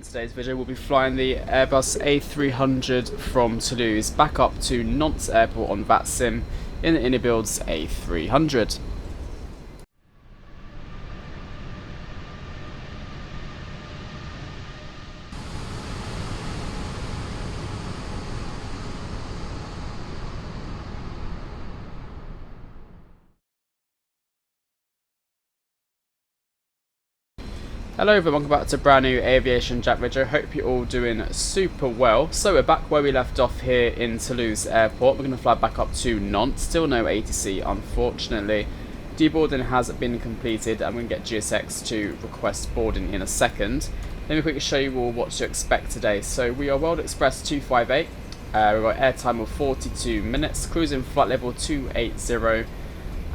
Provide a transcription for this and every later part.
In today's video we'll be flying the Airbus A300 from Toulouse back up to Nantes airport on Vatsim in the Inibuilds A300. Hello everyone, welcome back to a brand new AviationJack video. Hope you're all doing super well. So we're back where we left off here in Toulouse airport. We're going to fly back up to Nantes. Still no ATC unfortunately. Deboarding has been completed and we can get GSX to request boarding in a second. Let me quickly show you all what to expect today. So we are World Express 258. We've got airtime of 42 minutes, cruising flight level 280.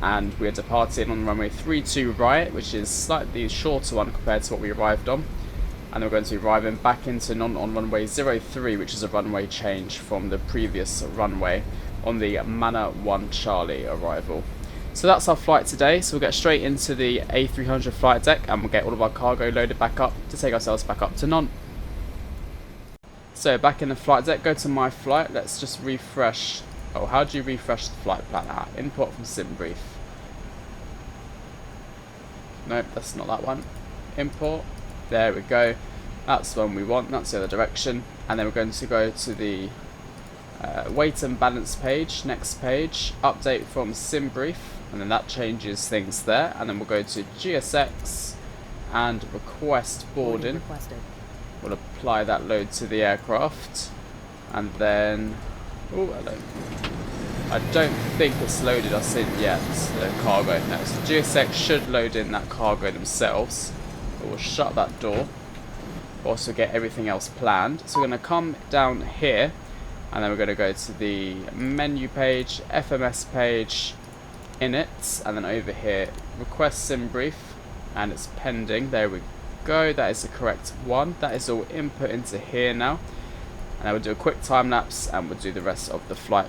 And we are departing on runway 32 right, which is slightly shorter one compared to what we arrived on. And we're going to be arriving back into Nantes on runway 03, which is a runway change from the previous runway on the Manor 1 Charlie arrival. So that's our flight today. So we'll get straight into the A300 flight deck and we'll get all of our cargo loaded back up to take ourselves back up to Nantes. So back in the flight deck, go to my flight. Let's just refresh. Oh, how do you refresh the flight plan? Import from SimBrief. Nope, that's not that one. Import. There we go. That's the one we want. That's the other direction. And then we're going to go to the weight and balance page. Next page. Update from SimBrief. And then that changes things there. And then we'll go to GSX and request boarding. We'll apply that load to the aircraft. And then... oh, hello. I don't think it's loaded us in yet, the cargo. No, so GSX should load in that cargo themselves. But we'll shut that door. We'll also get everything else planned. So we're going to come down here, and then we're going to go to the menu page, FMS page, in it, and then over here, request SimBrief, and it's pending. There we go. That is the correct one. That is all input into here now. And we'll do a quick time lapse and we'll do the rest of the flight.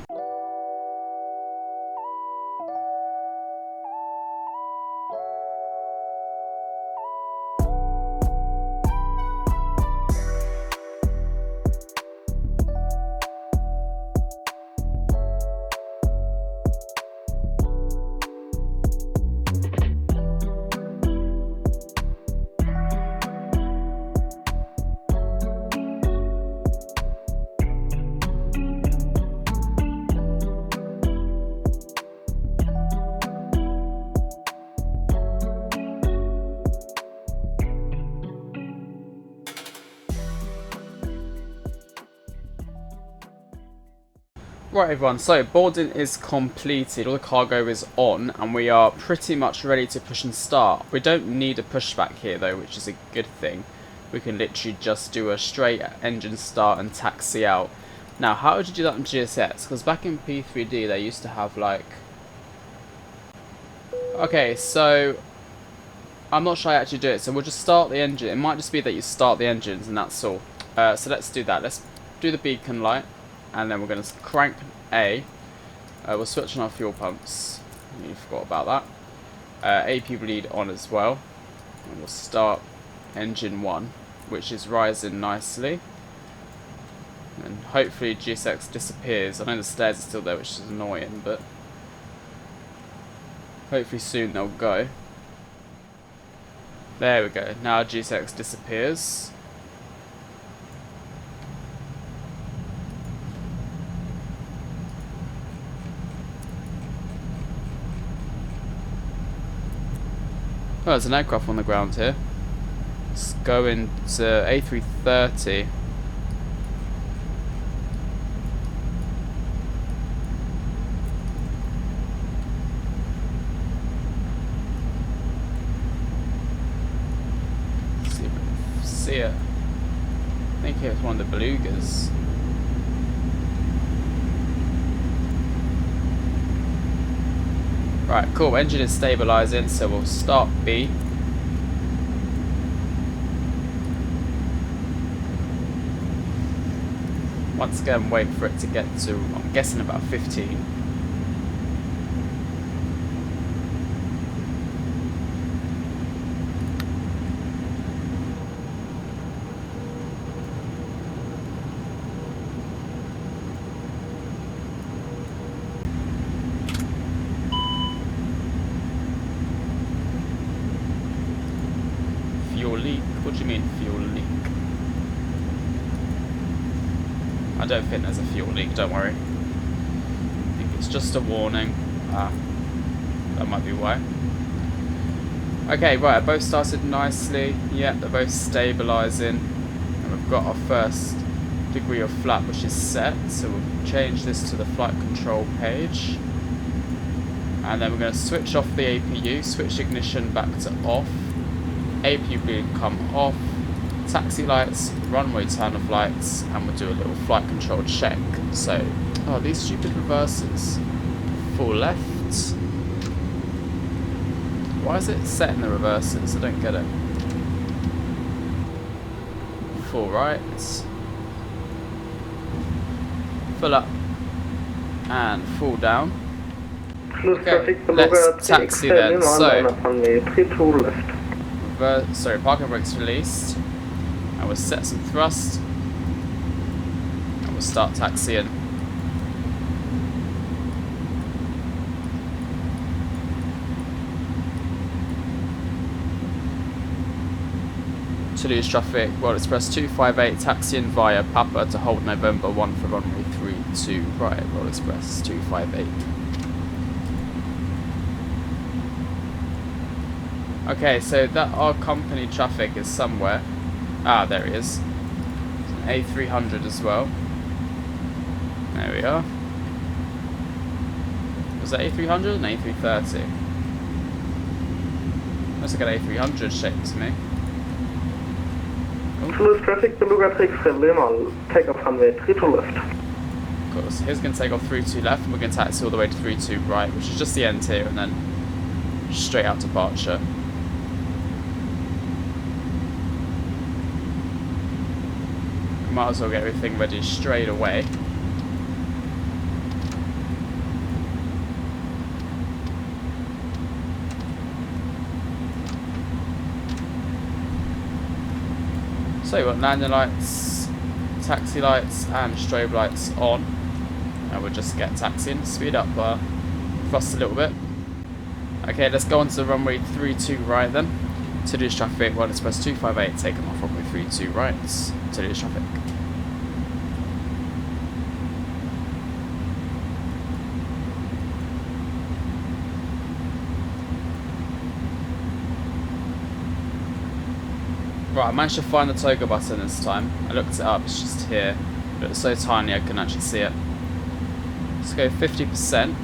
Right everyone, so boarding is completed, all the cargo is on and we are pretty much ready to push and start. We don't need a pushback here though, which is a good thing. We can literally just do a straight engine start and taxi out. Now how would you do that on GSX? Because back in P3D they used to have like... okay, so I'm not sure I actually do it, so we'll just start the engine. It might just be that you start the engines and that's all. So let's do that. Let's do the beacon light. And then we're going to crank A. We'll switch on our fuel pumps. You forgot about that. AP bleed on as well. And we'll start engine 1, which is rising nicely. And hopefully GSX disappears. I know the stairs are still there, which is annoying, but hopefully soon they'll go. There we go. Now GSX disappears. Oh, there's an aircraft on the ground here. Let's go into A330. Let's see if we can see it. I think it's one of the belugas. Right, cool, engine is stabilising, so we'll start B. Once again, wait for it to get to, I'm guessing about 15. do you mean fuel leak? I don't think there's a fuel leak, don't worry. I think it's just a warning. Ah, that might be why. Okay, right, both started nicely. Yeah, they're both stabilising. And we've got our first degree of flap, which is set. So we'll change this to the flight control page. And then we're going to switch off the APU, switch ignition back to off. APU will come off. Taxi lights, runway turn of lights, and we'll do a little flight control check. So, oh, these stupid reverses. Full left. Why is it set in the reverses? I don't get it. Full right. Full up. And full down. Okay, let's taxi then. So, sorry, parking brakes released. And we'll set some thrust. And we'll start taxiing. Toulouse traffic, World Express 258, taxiing via Papa to hold November 1 for runway 32. Right, World Express 258. Okay, so that our company traffic is somewhere. Ah, there he is. An A300 as well. There we are. Was that A300 and A330? Looks like an A300 shape to me. Toulouse traffic, Beluga takes Lima, takeoff runway 32 left. Of course, he's going to take off 32 left and we're going to taxi all the way to 32 right, which is just the end here, and then straight out departure. Might as well get everything ready straight away. So you've got landing lights, taxi lights and strobe lights on. And we'll just get taxiing, speed up thrust a little bit. Okay, let's go on to the runway 32 right then. Toulouse traffic, World Express 258, taking off runway 32 right. Toulouse traffic. Right, I managed to find the toggle button this time. I looked it up, it's just here. But it's so tiny I couldn't actually see it. Let's go 50%.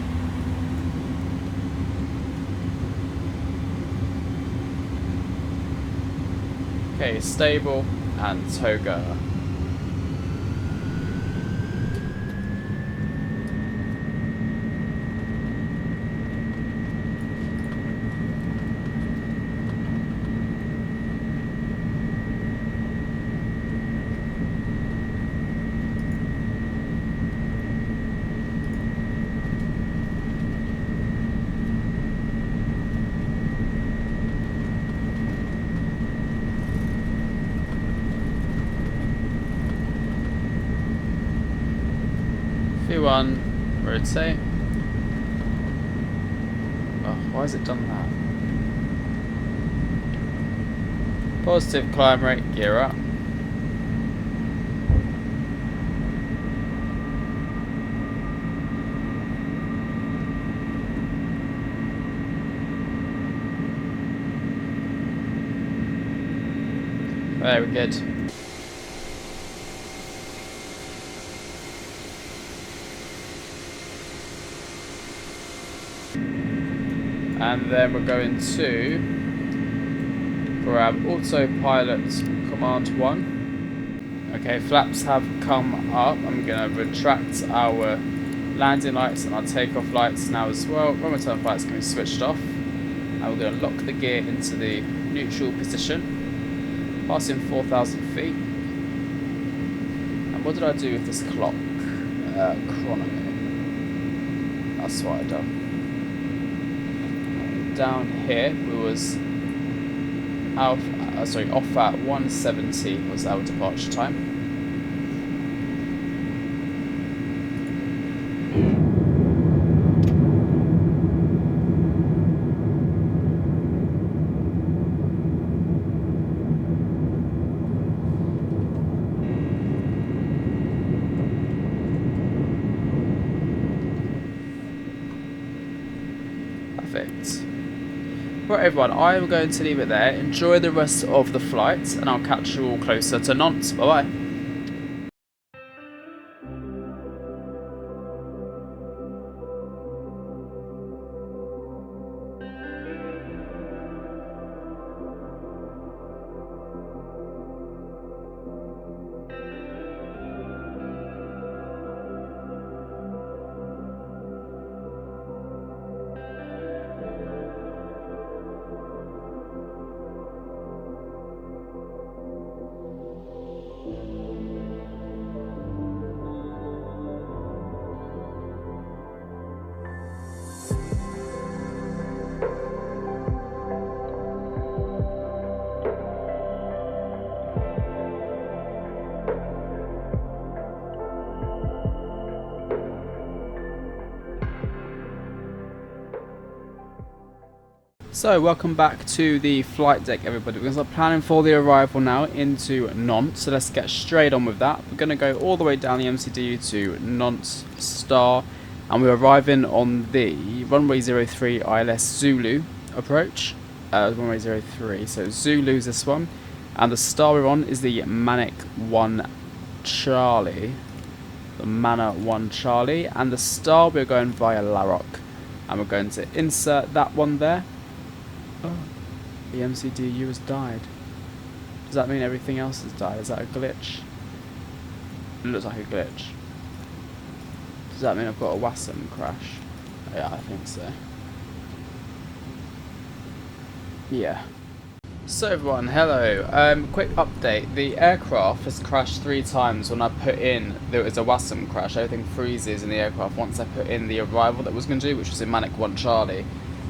Okay, stable and toga. V1, rotate. Oh, why has it done that? Positive climb rate, gear up. Very good. And then we're going to grab autopilot command 1. Okay, flaps have come up. I'm going to retract our landing lights and our takeoff lights now as well. Runway turn lights can be switched off. And we're going to lock the gear into the neutral position, passing 4,000 feet. And what did I do with this clock? Chronometer. That's what I done. Down here we was off at 170 was our departure time. Right everyone, I am going to leave it there. Enjoy the rest of the flight, and I'll catch you all closer to Nantes. Bye bye. So welcome back to the flight deck everybody. We're going to start planning for the arrival now into Nantes, so let's get straight on with that. We're going to go all the way down the MCD to Nantes Star, and we're arriving on the runway 03 ILS Zulu approach, runway 03, so Zulu's this one, and the star we're on is the Manic 1 Charlie, the Mana 1 Charlie, and the star we're going via Laroque, and we're going to insert that one there. Oh, the MCDU has died. Does that mean everything else has died? Is that a glitch? It looks like a glitch. Does that mean I've got a WASM crash? Yeah, I think so. Yeah. So everyone, hello. Quick update. The aircraft has crashed 3 times when I put in, there was a WASM crash. Everything freezes in the aircraft once I put in the arrival that I was going to do, which was in Manic 1 Charlie.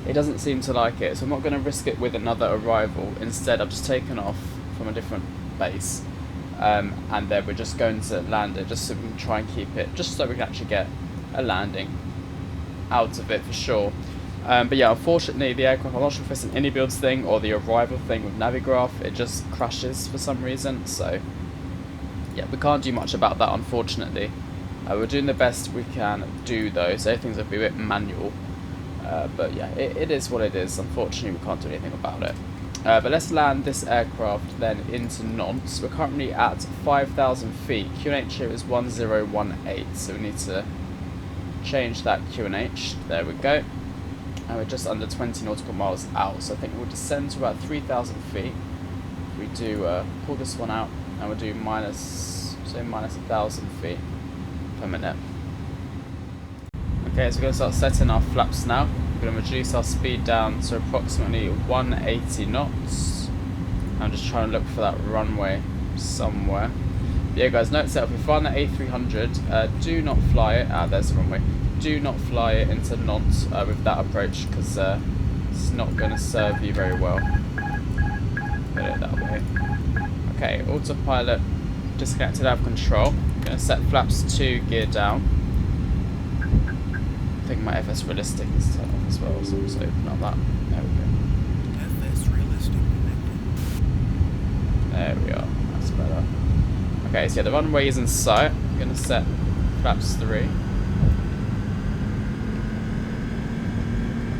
It doesn't seem to like it, so I'm not going to risk it with another arrival. Instead, I've just taken off from a different base, and then we're just going to land it, just so we can try and keep it, just so we can actually get a landing out of it for sure. But yeah, unfortunately, the aircraft, I'm not sure if it's an Inibuilds thing or the arrival thing with Navigraph, it just crashes for some reason, so yeah, we can't do much about that, unfortunately. We're doing the best we can do though, so everything's a bit manual. But yeah, it is what it is. Unfortunately, we can't do anything about it. But let's land this aircraft then into Nantes. We're currently at 5,000 feet. QNH here is 1018, so we need to change that QNH. There we go. And we're just under 20 nautical miles out, so I think we'll descend to about 3,000 feet. We do pull this one out, and we'll do minus 1,000 feet per minute. Okay, so we're going to start setting our flaps now. We're going to reduce our speed down to approximately 180 knots. I'm just trying to look for that runway somewhere. But yeah guys, note set, if we find that A300, do not fly it. There's the runway. Do not fly it into Nantes with that approach, because it's not going to serve you very well. Put it that way. Okay, autopilot disconnected out of control. I'm going to set flaps 2 gear down. I think my FS Realistic is turned off as well, so just open up that. There we go. FS Realistic connected. There we are, that's better. Okay, so yeah, the runway is in sight. I'm going to set flaps 3.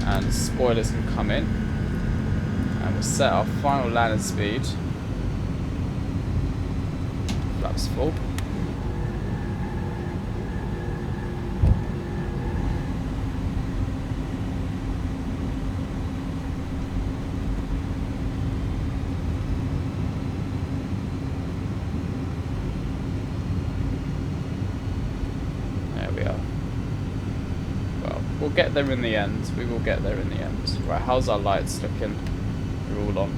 And spoilers can come in. And we'll set our final landing speed. Flaps full. We'll get there in the end. We will get there in the end. Right, how's our lights looking? They're all on.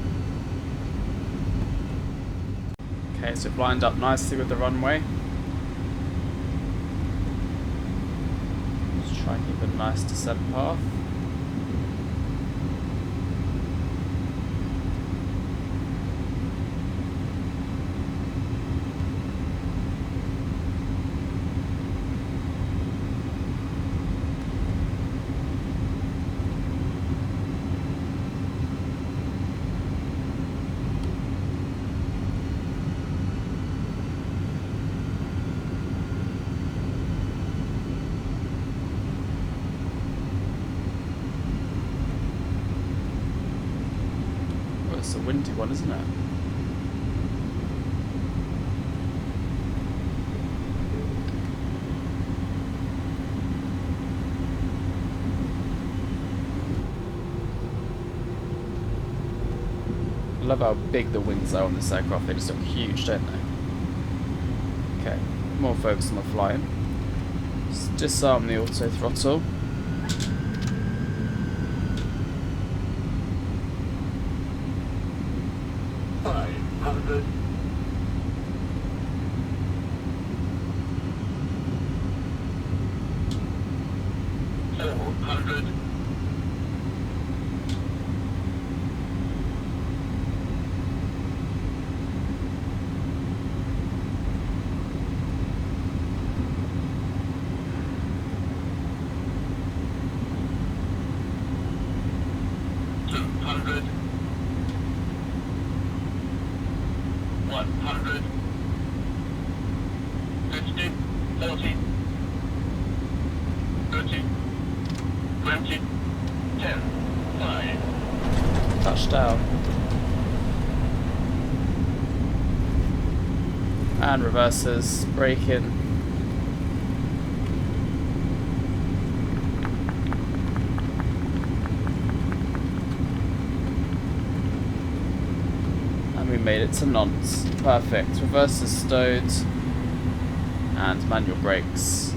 Okay, so we've lined up nicely with the runway. Just try and keep a nice descent path. windy one, isn't it? I love how big the wings are on this aircraft. They just look huge, don't they? Okay, more focus on the flying. Just disarm the auto throttle. Touchdown. And reverses, braking. And we made it to Nantes. Perfect. Reverses stowed. And manual brakes.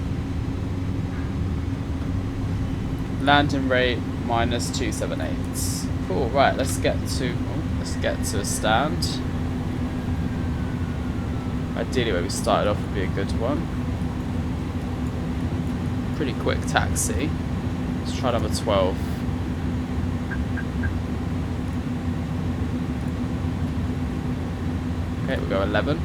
Landing rate -278. Cool, right, let's get to a stand. Ideally where we started off would be a good one. Pretty quick taxi. Let's try number 12. Okay, we'll go 11.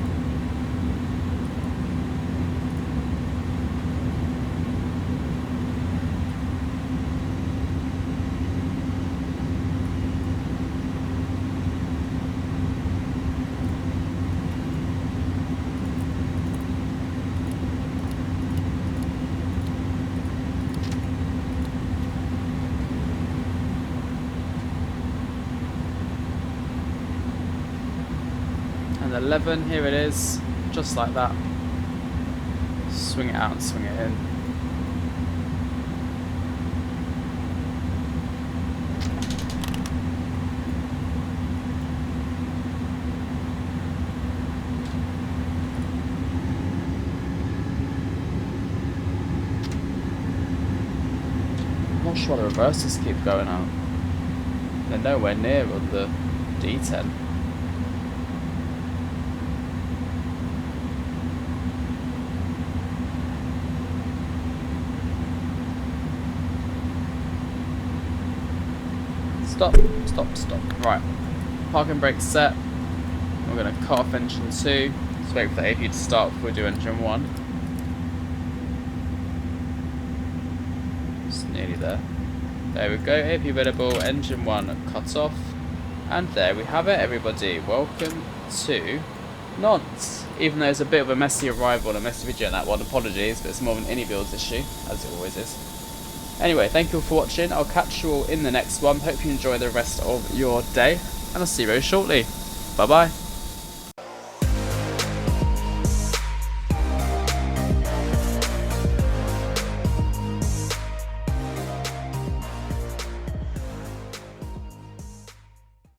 And 11, here it is, just like that. Swing it out and swing it in. I'm not sure why the reverses keep going out. They're nowhere near on the D10. Stop. Right. Parking brake set. We're going to cut off engine 2. Let's wait for the AP to start before we do engine 1. It's nearly there. There we go. AP available. Engine 1 cut off. And there we have it, everybody. Welcome to Nantes. Even though it's a bit of a messy arrival and a messy video on that one, apologies, but it's more of an Inibuilds issue, as it always is. Anyway, thank you all for watching. I'll catch you all in the next one. Hope you enjoy the rest of your day, and I'll see you very shortly. Bye bye.